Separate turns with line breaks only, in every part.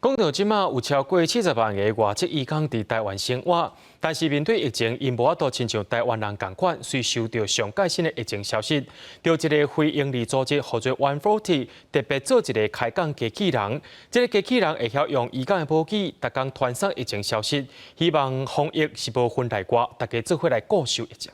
讲到即马有超过70万个外籍移工伫台湾生活，但是面对疫情，因无法度亲像台湾人共款，随收到上届新的疫情消息，就一个非营利组织号做 140特别做一个开讲机器人。这个机器人会晓用移工的母语，逐工传送疫情消息，希望防疫是无分内外，大家做伙来固守疫情。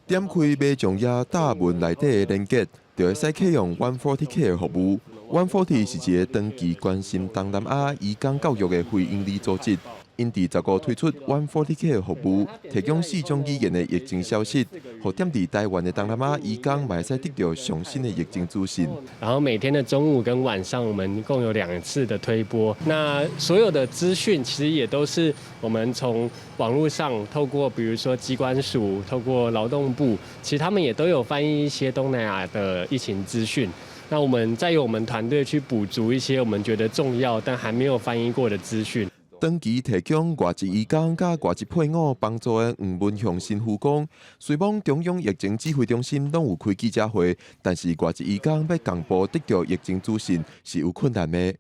点开买将也大门内底的连接，就会使启用 140K 的服务。140是一个长期关心东南亚移工教育的非营利组织。因伫10月推出 140K 的服务，提供4种语言的疫情消息，让点伫台湾的东南亚移工嘛会使得到上新的疫情资讯。
然后每天的中午跟晚上，我们共有2次的推播。那所有的资讯其实也都是我们从网络上透过，比如说机关署、透过劳动部，其实他们也都有翻译一些东南亚的疫情资讯。那我们再由我们团队去补足一些我们觉得重要但还没有翻译过的资讯。
长期提供外籍移工甲外籍配偶帮助的黄文雄新妇讲，虽望中央疫情指挥中心拢有开记者会，但是外籍移工要公布得到疫情资讯是有困难的。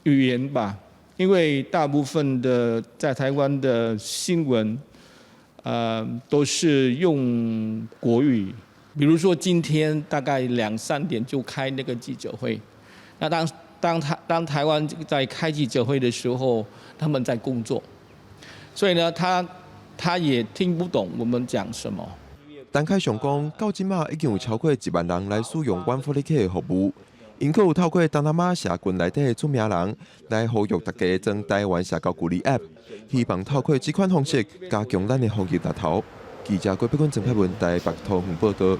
语言吧，因为大部分的在台湾的新闻，都是用国语。比如说今天大概2、3点就开那个记者会，那当台湾在开记者会的时候，他们在工作，所以呢，他也听不懂我们讲什么。
陈凯翔讲，到即马已经有超过1万人来使用 140K 的服务，因佫有透过东南亚社群内底的出名人来呼吁大家装台湾社交距离 App， 希望透过这款方式加强咱的防疫力头。记者郭碧君、郑佩文台北桃园报道。